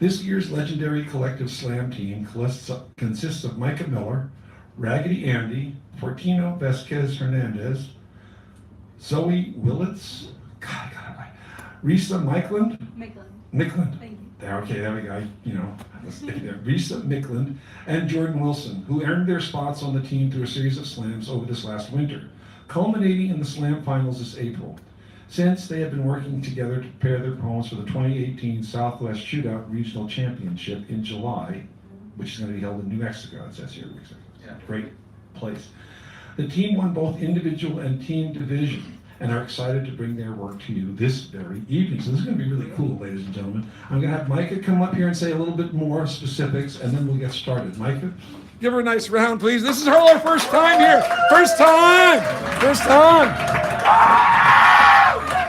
This year's legendary collective slam team consists of Micah Miller, Raggedy Andy, Fortino Vasquez-Hernandez, Zoe Willits, Risa Micklund. Thank you. Okay, there we go. Risa Micklund and Jordan Wilson, who earned their spots on the team through a series of slams over this last winter, culminating in the slam finals this April. Since they have been working together to prepare their opponents for the 2018 Southwest Shootout Regional Championship in July, which is going to be held in New Mexico. It says here, yeah. Great place. The team won both individual and team division and are excited to bring their work to you this very evening. So this is going to be really cool, ladies and gentlemen. I'm going to have Micah come up here and say a little bit more specifics, and then we'll get started. Micah? Give her a nice round, please. This is her first time here. First time.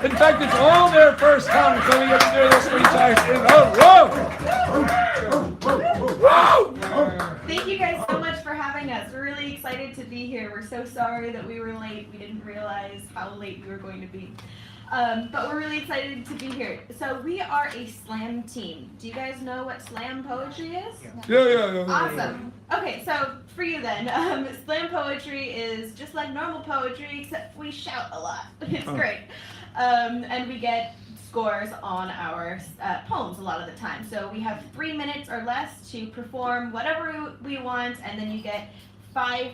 In fact, it's all their first time, so we get to do this 3 times. Whoa! Thank you guys so much for having us. We're really excited to be here. We're so sorry that we were late. We didn't realize how late we were going to be. But we're really excited to be here. So we are a slam team. Do you guys know what slam poetry is? Yeah. Awesome. Okay, so for you then, slam poetry is just like normal poetry, except we shout a lot. It's great. And we get scores on our poems a lot of the time. So we have 3 minutes or less to perform whatever we want, and then you get 5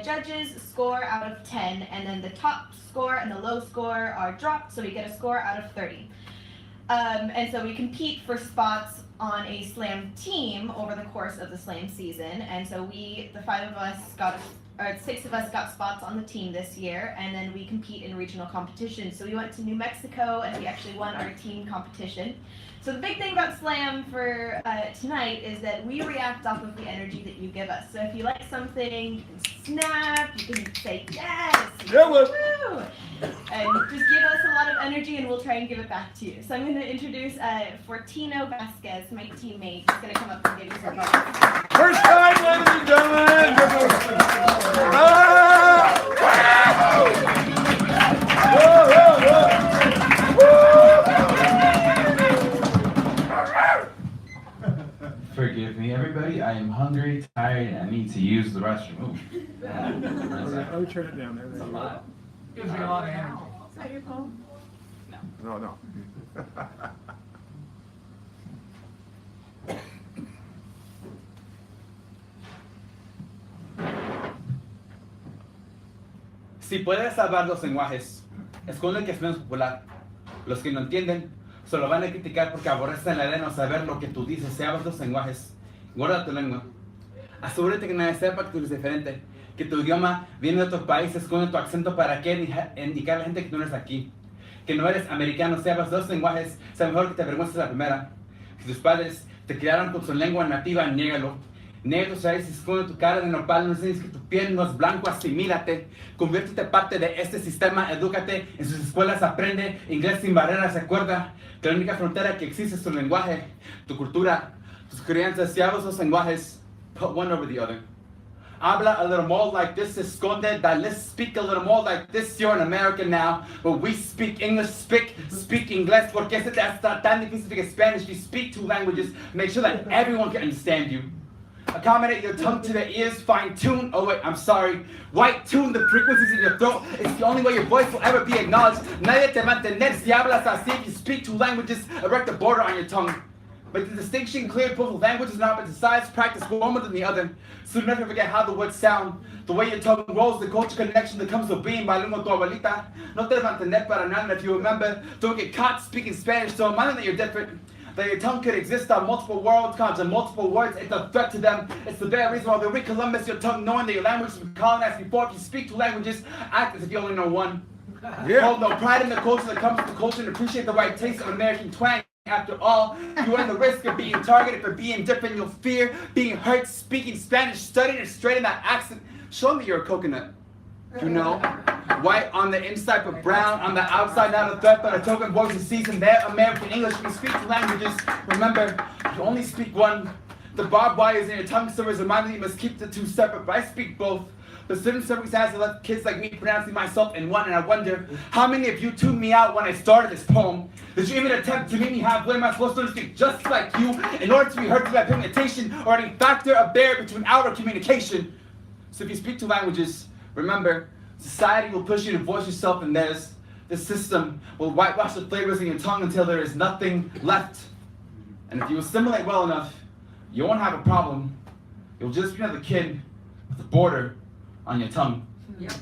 judges score out of 10, and then the top score and the low score are dropped, so we get a score out of 30. And so we compete for spots on a slam team over the course of the slam season, and so the 6 of us got spots on the team this year, and then we compete in regional competitions. So we went to New Mexico and we actually won our team competition. So the big thing about slam for tonight is that we react off of the energy that you give us. So if you like something, you can snap, you can say yes, woo, and just give us a lot of energy and we'll try and give it back to you. So I'm going to introduce Fortino Vasquez, my teammate. He's going to come up and give you some moments. First time, ladies and gentlemen! Forgive me, everybody. I am hungry, tired, and I need to use the restroom. Let me turn it down there. That's a lot. Gives me a lot of energy. Is that your poem? No. Si puedes salvar los lenguajes, esconde el que es menos popular. Los que no entienden, solo van a criticar porque aborrecen la idea de no saber lo que tú dices. Si hablas los lenguajes, guarda tu lengua. Asegúrate que nadie sepa que tú eres diferente, que tu idioma viene de otro país, esconde tu acento para que indicar a la gente que tú no eres aquí. Que no eres americano, si hablas dos lenguajes, sea mejor que te avergüences la primera. Si tus padres te criaron con su lengua nativa, niégalo. Niega tus raíces, esconde tu cara de nopal, no enseñes que tu piel no es blanco, asimílate. Conviértete parte de este sistema, edúcate. En sus escuelas aprende inglés sin barreras, recuerda que la única frontera que existe es tu lenguaje, tu cultura, tus creencias. Si hablas los lenguajes, put one over the other. Habla a little more like this, esconde, let's speak a little more like this. You're an American now, but we speak English, speak English. Porque es tan difícil que Spanish. You speak 2 languages, make sure that everyone can understand you. Accommodate your tongue to the ears, fine tune, white tune the frequencies in your throat. It's the only way your voice will ever be acknowledged. Nadie te va a entender si hablas así. If you speak 2 languages, erect a border on your tongue. But the distinction clear, both languages and opposite sides, practice one more than the other. So never forget how the words sound. The way your tongue rolls, the culture connection that comes with being bilingual tu abuelita. No te va a entender para nada. If you remember, don't get caught speaking Spanish, so mind that you're different. That your tongue could exist on multiple world codes and multiple words. It's a threat to them. It's the very reason why they read Columbus, your tongue knowing that your language was colonized before. If you speak 2 languages, act as if you only know one. Hold no pride in the culture that comes with the culture and appreciate the right taste of American twang. After all, you run the risk of being targeted for being different. You'll fear being hurt speaking Spanish, studying it straight in that accent. Show me you're a coconut. You know, white on the inside but brown on the outside, not a threat but a token voice of season there. American English, we speak 2 languages. Remember, you only speak one. The barbed wires in your tongue servers remind me you must keep the 2 separate, but I speak both. But certain circumstances left kids like me pronouncing myself in one, and I wonder how many of you tuned me out when I started this poem. Did you even attempt to make me half? What am I supposed to speak just like you in order to be heard through that pigmentation or any factor of there between outer communication? So if you speak two languages, remember, society will push you to voice yourself in theirs. The system will whitewash the flavors in your tongue until there is nothing left. And if you assimilate well enough, you won't have a problem. You'll just be another kid with a border on your tongue. Yep.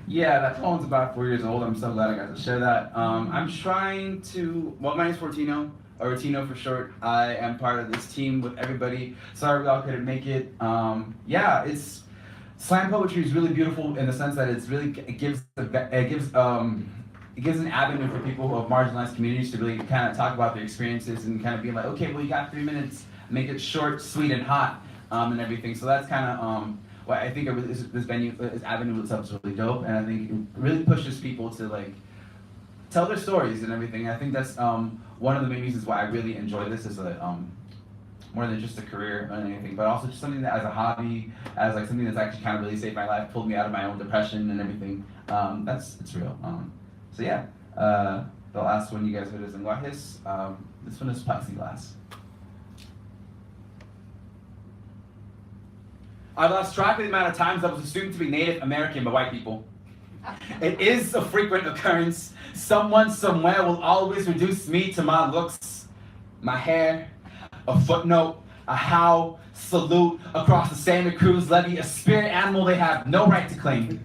Yeah, that poem's about 4 years old. I'm so glad I got to share that. I'm trying to, well, my name's Fortino, or Tino for short. I am part of this team with everybody. Sorry we all couldn't make it. Yeah, slam poetry is really beautiful in the sense that it gives an avenue for people of marginalized communities to really kind of talk about their experiences and kind of be like, okay, well, you got 3 minutes, make it short, sweet, and hot, and everything. So that's kind of well, I think this avenue itself is really dope, and I think it really pushes people to like tell their stories and everything. I think that's one of the main reasons why I really enjoy this is more than just a career or anything, but also just something that as a hobby, as like something that's actually kind of really saved my life, pulled me out of my own depression and everything. It's real. So yeah, the last one you guys heard is Lenguajes. This one is Plexiglass. I've lost track of the amount of times I was assumed to be Native American by white people. It is a frequent occurrence. Someone somewhere will always reduce me to my looks, my hair, a footnote, a how, salute across the Santa Cruz levee, a spirit animal they have no right to claim.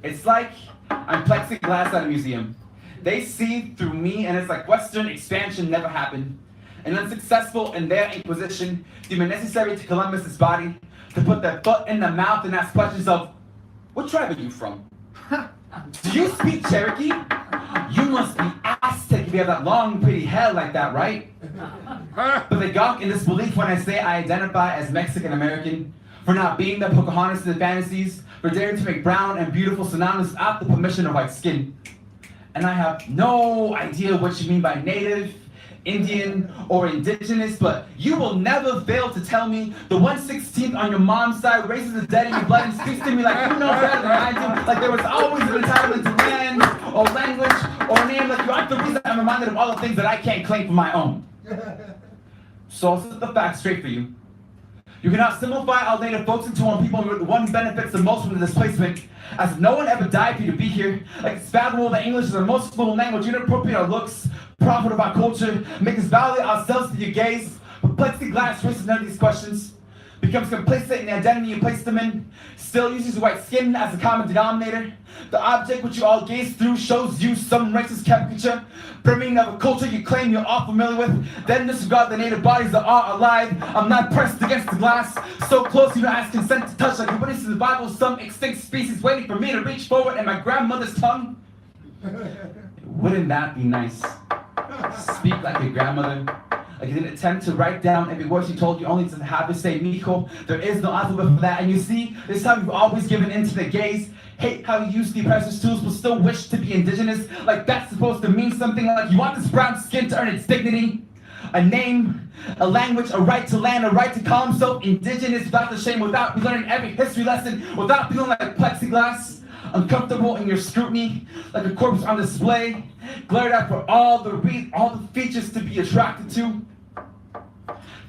It's like I'm plexiglass at a museum. They see through me and it's like Western expansion never happened. And unsuccessful in their inquisition, deem it necessary to Columbus's body, to put their foot in the mouth and ask questions of, what tribe are you from? Do you speak Cherokee? You must be Aztec if you have that long, pretty hair like that, right? But they gawk in disbelief when I say I identify as Mexican American, for not being the Pocahontas of the fantasies, for daring to make brown and beautiful synonymous without the permission of white skin. And I have no idea what you mean by native, Indian, or indigenous, but you will never fail to tell me the 1/16th on your mom's side raises the dead in your blood and speaks to me like you know better than I do, like there was always an entitlement to land, or language, or name, like you aren't the reason I'm reminded of all the things that I can't claim for my own. So I'll set the facts straight for you. You cannot simplify our native folks into one people the one who benefits the most from the displacement, as if no one ever died for you to be here. Like it's fathomable that English is our most fluent language, inappropriate our looks, profit of our culture, make us validate ourselves to your gaze. But plexiglass raises none of these questions, becomes complacent in the identity you place them in, still uses white skin as a common denominator. The object which you all gaze through shows you some racist caricature, brimming of a culture you claim you're all familiar with, then disregard the native bodies that are alive. I'm not pressed against the glass, so close you don't ask consent to touch, like a witness in the Bible, some extinct species waiting for me to reach forward in my grandmother's tongue. Wouldn't that be nice? Speak like your grandmother. Like you didn't attempt to write down every word she told you, only to have to say mijo. There is no alphabet for that. And you see, this is how you've always given in to the gaze. Hate how you use the oppressor's tools, but still wish to be indigenous. Like that's supposed to mean something, like you want this brown skin to earn its dignity. A name, a language, a right to land, a right to call himself indigenous without the shame, without learning every history lesson, without feeling like plexiglass. Uncomfortable in your scrutiny, like a corpse on display, glared at for all the features to be attracted to.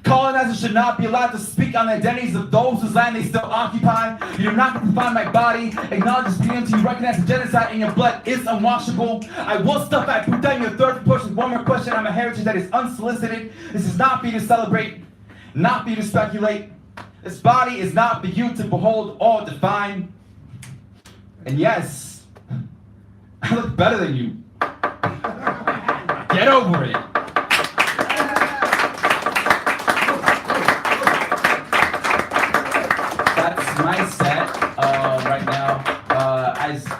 Colonizers should not be allowed to speak on the identities of those whose land they still occupy. You do not define my body, acknowledge this being until you recognize the genocide in your blood is unwashable. I will stuff that put down your third portion. One more question, I'm a heritage that is unsolicited. This is not for you to celebrate, not for you to speculate. This body is not for you to behold or define. And yes, I look better than you. Get over it. That's my set right now.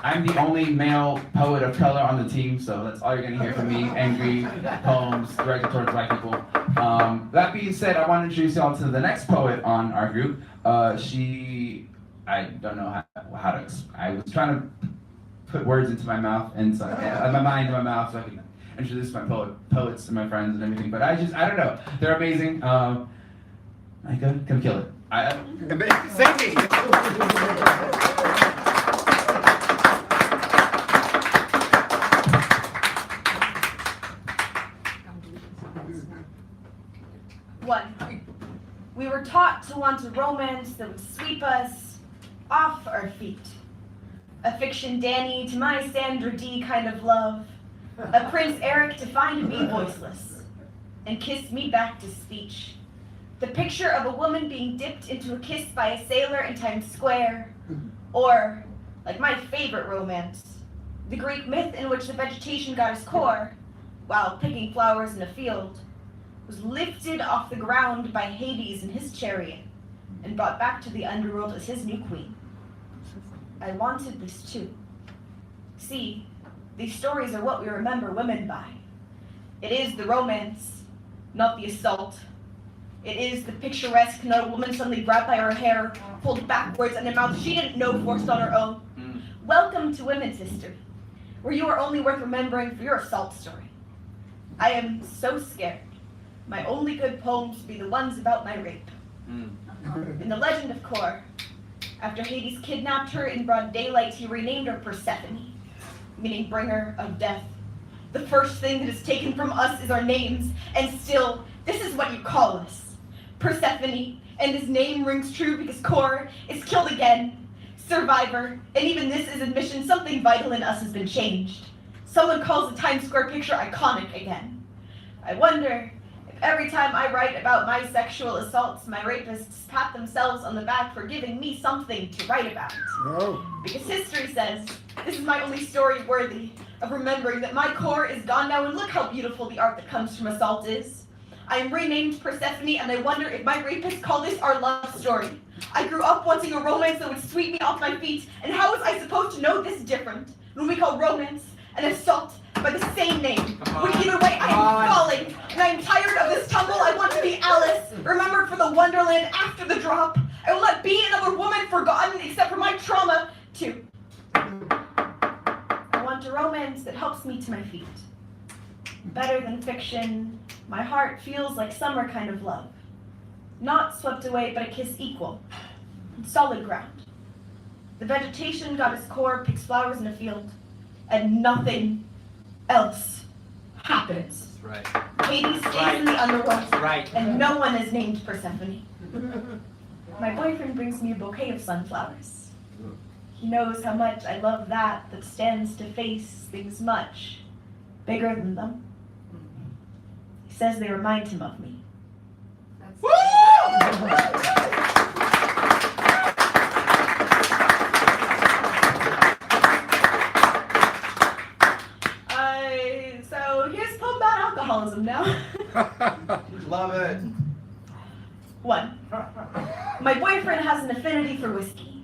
I'm the only male poet of color on the team, so that's all you're gonna hear from me. Angry poems directed towards white people. That being said, I want to introduce y'all to the next poet on our group. I don't know how to, I was trying to put words into my mouth and so, my mind in my mouth so I can introduce my poets and my friends and everything. But I don't know. They're amazing. Micah, come kill it. Singing. One, we were taught to want a romance that would sweep us off our feet. A fiction Danny to my Sandra D kind of love. A Prince Eric to find me voiceless and kiss me back to speech. The picture of a woman being dipped into a kiss by a sailor in Times Square. Or, like my favorite romance, the Greek myth in which the vegetation goddess Kore, while picking flowers in a field, was lifted off the ground by Hades in his chariot and brought back to the underworld as his new queen. I wanted this too. See, these stories are what we remember women by. It is the romance, not the assault. It is the picturesque, not a woman suddenly grabbed by her hair, pulled backwards, and a mouth she didn't know forced on her own. Welcome to women's history, where you are only worth remembering for your assault story. I am so scared. My only good poems will be the ones about my rape. In the legend of Kore, after Hades kidnapped her in broad daylight, he renamed her Persephone, meaning bringer of death. The first thing that is taken from us is our names, and still, this is what you call us. Persephone, and his name rings true because Kore is killed again. Survivor, and even this is admission something vital in us has been changed. Someone calls the Times Square picture iconic again. I wonder if every time I write about my sexual assaults, my rapists pat themselves on the back for giving me something to write about. No. Because history says, this is my only story worthy of remembering that my Kore is gone now, and look how beautiful the art that comes from assault is. I am renamed Persephone, and I wonder if my rapists call this our love story. I grew up wanting a romance that would sweep me off my feet, and how was I supposed to know this different when we call romance and assault by the same name? But either way, I am falling, and I am tired of this tumble. I want to be Alice, remembered for the wonderland after the drop. I will not be another woman forgotten except for my trauma, too. I want a romance that helps me to my feet. Better than fiction, my heart feels like summer kind of love. Not swept away, but a kiss equal, solid ground. The vegetation goddess Kore picks flowers in a field, and nothing else happens. Right. Hades stays in the underworld, Right. and no one is named Persephone. My boyfriend brings me a bouquet of sunflowers. He knows how much I love that stands to face things much bigger than them. He says they remind him of me. So here's a poem about alcoholism now. Love it. 1. My boyfriend has an affinity for whiskey.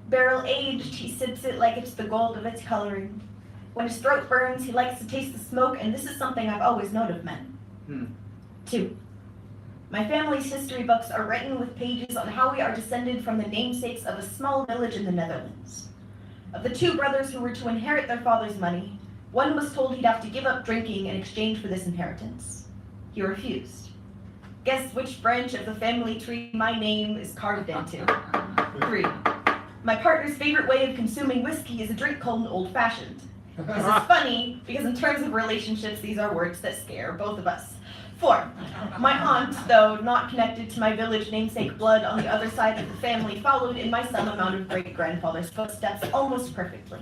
Barrel aged, he sips it like it's the gold of its coloring. When his throat burns, he likes to taste the smoke, and this is something I've always known of men. 2. My family's history books are written with pages on how we are descended from the namesakes of a small village in the Netherlands. Of the 2 brothers who were to inherit their father's money, one was told he'd have to give up drinking in exchange for this inheritance. He refused. Guess which branch of the family tree my name is carved into? 3. My partner's favorite way of consuming whiskey is a drink called an old-fashioned. This is funny, because in terms of relationships, these are words that scare both of us. 4. My aunt, though not connected to my village namesake blood on the other side of the family, followed in my some amount of great-grandfather's footsteps almost perfectly.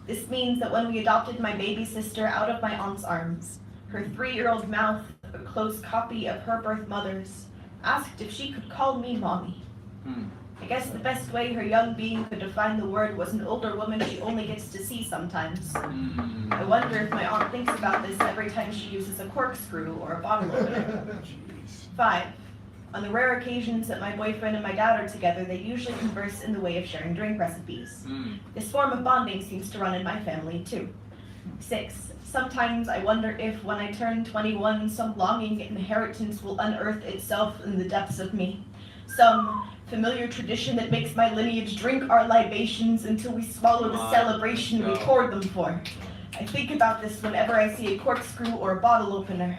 This means that when we adopted my baby sister out of my aunt's arms, her 3-year-old mouth, a close copy of her birth mother's, asked if she could call me mommy. I guess the best way her young being could define the word was an older woman she only gets to see sometimes. I wonder if my aunt thinks about this every time she uses a corkscrew or a bottle opener. 5. On the rare occasions that my boyfriend and my dad are together, they usually converse in the way of sharing drink recipes. This form of bonding seems to run in my family, too. 6. Sometimes I wonder if, when I turn 21, some longing inheritance will unearth itself in the depths of me. Some familiar tradition that makes my lineage drink our libations until we swallow the celebration we poured them for. I think about this whenever I see a corkscrew or a bottle opener.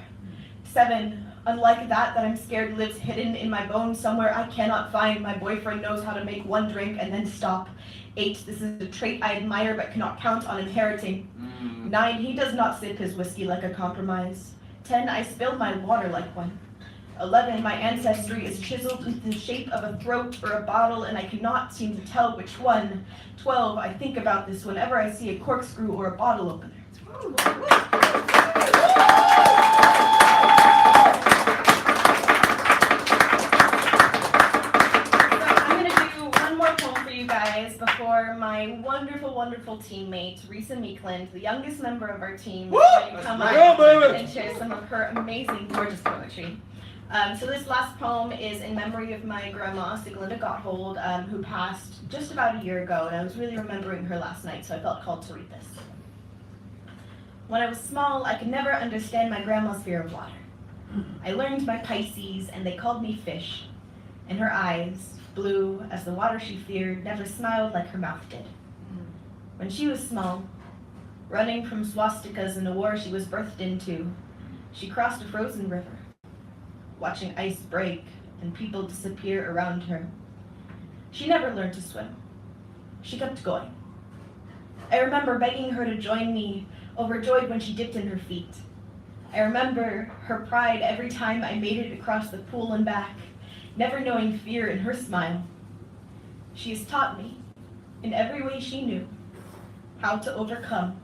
7, unlike that I'm scared lives hidden in my bones somewhere I cannot find. My boyfriend knows how to make one drink and then stop. 8, this is a trait I admire but cannot count on inheriting. 9, he does not sip his whiskey like a compromise. 10, I spilled my water like one. 11, my ancestry is chiseled into the shape of a throat or a bottle, and I cannot seem to tell which one. 12, I think about this whenever I see a corkscrew or a bottle opener. Before my wonderful, wonderful teammate, Risa Meekland, the youngest member of our team, is going to come up and share some of her amazing, gorgeous poetry. So this last poem is in memory of my grandma, Siglinda Gotthold, who passed just about a year ago, and I was really remembering her last night, so I felt called to read this. When I was small, I could never understand my grandma's fear of water. I learned my Pisces, and they called me fish, and her eyes, blue as the water she feared, never smiled like her mouth did. When she was small, running from swastikas in a war she was birthed into, she crossed a frozen river, watching ice break and people disappear around her. She never learned to swim. She kept going. I remember begging her to join me, overjoyed when she dipped in her feet. I remember her pride every time I made it across the pool and back, never knowing fear in her smile. She has taught me, in every way she knew, how to overcome,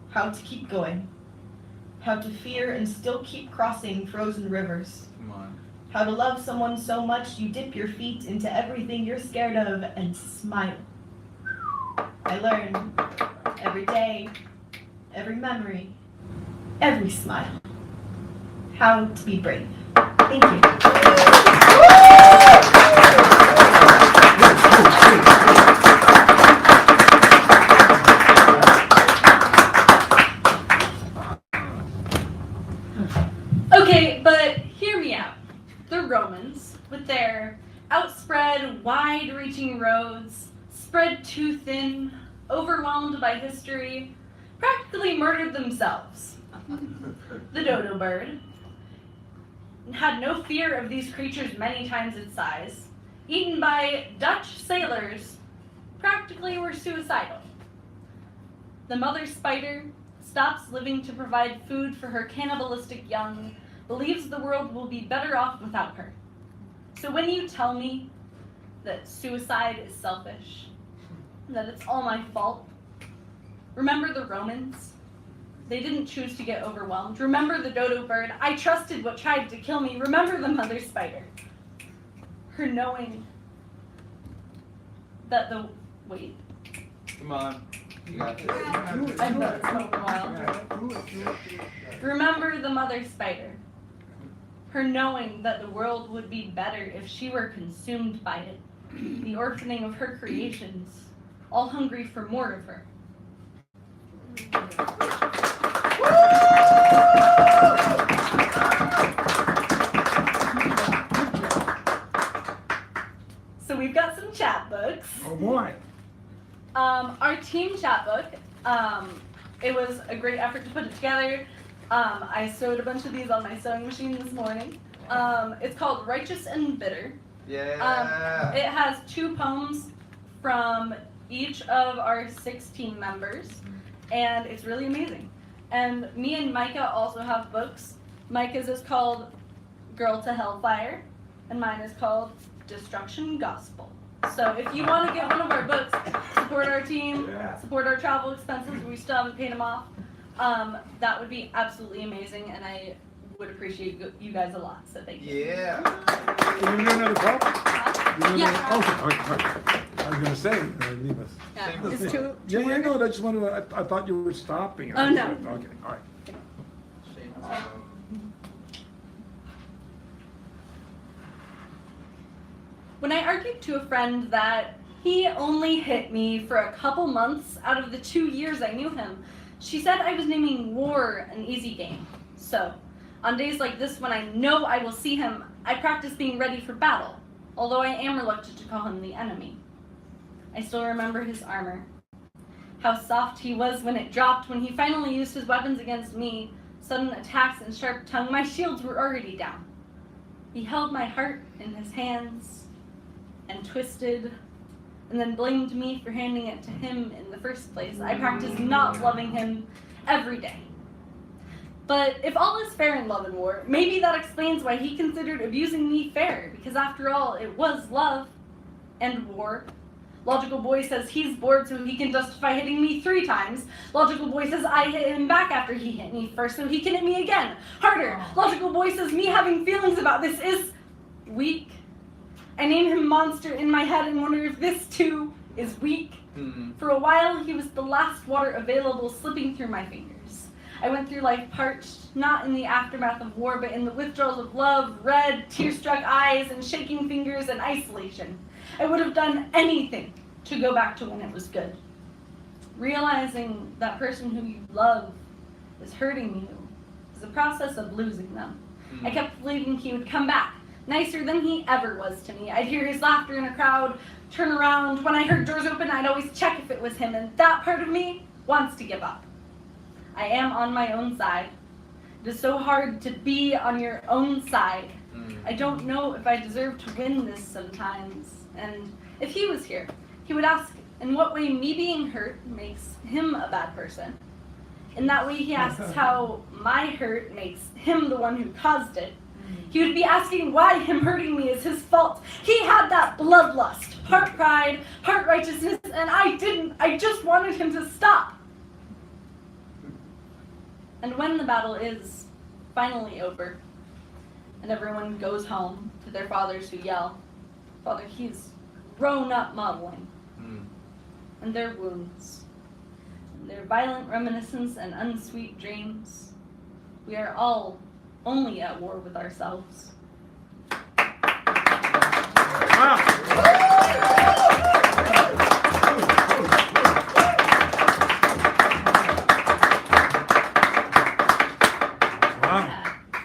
how to keep going, how to fear and still keep crossing frozen rivers. Come on. How to love someone so much you dip your feet into everything you're scared of and smile. I learn every day, every memory, every smile, how to be brave. Thank you. Okay, but hear me out. The Romans, with their outspread, wide-reaching roads, spread too thin, overwhelmed by history, practically murdered themselves. The dodo bird had no fear of these creatures many times its size, eaten by Dutch sailors, practically were suicidal. The mother spider stops living to provide food for her cannibalistic young, believes the world will be better off without her. So when you tell me that suicide is selfish, that it's all my fault, remember the Romans. They didn't choose to get overwhelmed. Remember the dodo bird. I trusted what tried to kill me. Remember the mother spider. Her knowing that the... Wait. Come on. You got this. I've not smoked in a while. Remember the mother spider. Her knowing that the world would be better if she were consumed by it. The orphaning of her creations, all hungry for more of her. So we've got some chapbooks. Oh boy. Our team chapbook, it was a great effort to put it together. I sewed a bunch of these on my sewing machine this morning. It's called Righteous and Bitter. Yeah. It has 2 poems from each of our 6 team members, and it's really amazing. And me and Micah also have books. Micah's is called Girl to Hellfire, and mine is called Destruction Gospel. So if you want to get one of our books, support our team, support our travel expenses, we still haven't paid them off, that would be absolutely amazing, and I would appreciate you guys a lot, so thank you. Yeah. Can you do another call? Yeah. Okay, all right. I was gonna say, leave us. Yeah. Is two Yeah, no, I just wanted to, I thought you were stopping. Oh, no. Okay, all right. When I argued to a friend that he only hit me for a couple months out of the 2 years I knew him, she said I was naming war an easy game. So, on days like this when I know I will see him, I practice being ready for battle. although I am reluctant to call him the enemy. I still remember his armor. How soft he was when it dropped, when he finally used his weapons against me, sudden attacks and sharp tongue. My shields were already down. He held my heart in his hands and twisted, and then blamed me for handing it to him in the first place. I practiced not loving him every day. But if all is fair in love and war, maybe that explains why he considered abusing me fair, because after all, it was love and war. Logical Boy says he's bored so he can justify hitting me 3 times. Logical Boy says I hit him back after he hit me first so he can hit me again. Harder. Logical Boy says me having feelings about this is weak. I name him Monster in my head and wonder if this too is weak. For a while, he was the last water available slipping through my fingers. I went through life parched, not in the aftermath of war, but in the withdrawals of love, red, tear-struck eyes, and shaking fingers and isolation. I would have done anything to go back to when it was good. Realizing that person who you love is hurting you is a process of losing them. I kept believing he would come back, nicer than he ever was to me. I'd hear his laughter in a crowd, turn around. When I heard doors open, I'd always check if it was him, and that part of me wants to give up. I am on my own side. It is so hard to be on your own side. I don't know if I deserve to win this sometimes. And if he was here, he would ask in what way me being hurt makes him a bad person. In that way, he asks how my hurt makes him the one who caused it. He would be asking why him hurting me is his fault. He had that bloodlust, heart pride, heart righteousness, and I didn't. I just wanted him to stop. And when the battle is finally over, and everyone goes home to their fathers who yell, Father, he's grown up modeling, and their wounds, and their violent reminiscence and unsweet dreams, we are all only at war with ourselves.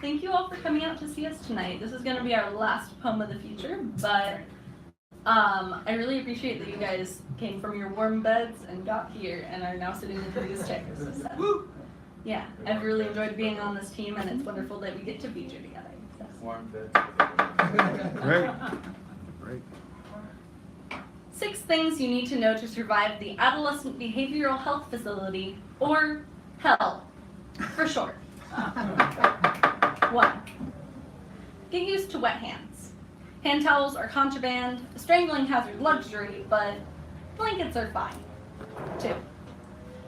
Thank you all for coming out to see us tonight. This is going to be our last poem of the feature, but I really appreciate that you guys came from your warm beds and got here and are now sitting in these chairs. So, yeah, I've really enjoyed being on this team, and it's wonderful that we get to feature together. So. Great. Great. 6 things you need to know to survive the Adolescent Behavioral Health Facility, or HELL, for short. 1. Get used to wet hands. Hand towels are contraband, a strangling hazard luxury, but blankets are fine. 2.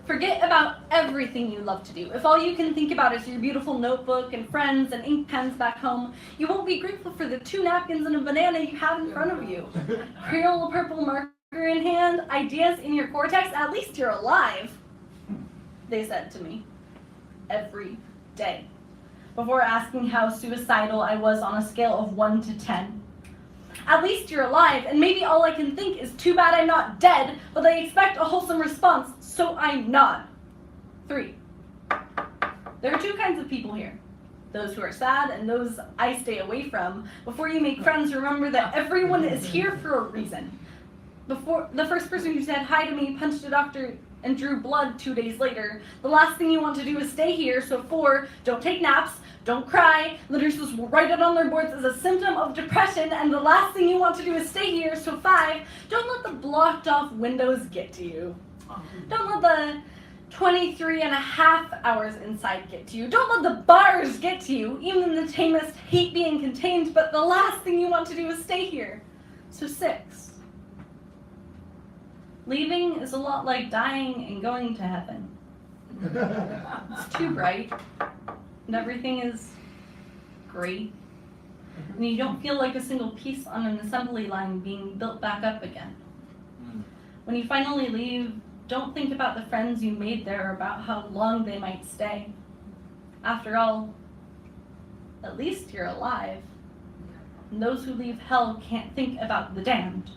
Forget about everything you love to do. If all you can think about is your beautiful notebook and friends and ink pens back home, you won't be grateful for the 2 napkins and a banana you have in front of you. Crayola purple marker in hand, ideas in your cortex, at least you're alive, they said to me. Every day. Before asking how suicidal I was on a scale of 1 to 10. At least you're alive, and maybe all I can think is too bad I'm not dead, but they expect a wholesome response, so I nod. 3. There are 2 kinds of people here. Those who are sad and those I stay away from. Before you make friends, remember that everyone is here for a reason. Before the first person who said hi to me punched a doctor and drew blood 2 days later. The last thing you want to do is stay here, so 4, don't take naps, don't cry. The nurses will write it on their boards as a symptom of depression, and the last thing you want to do is stay here, so 5, don't let the blocked off windows get to you. Don't let the 23 and a half hours inside get to you. Don't let the bars get to you. Even the tamest hate being contained, but the last thing you want to do is stay here. So 6. Leaving is a lot like dying and going to heaven. It's too bright, and everything is great, and you don't feel like a single piece on an assembly line being built back up again. When you finally leave, don't think about the friends you made there or about how long they might stay. After all, at least you're alive, and those who leave hell can't think about the damned.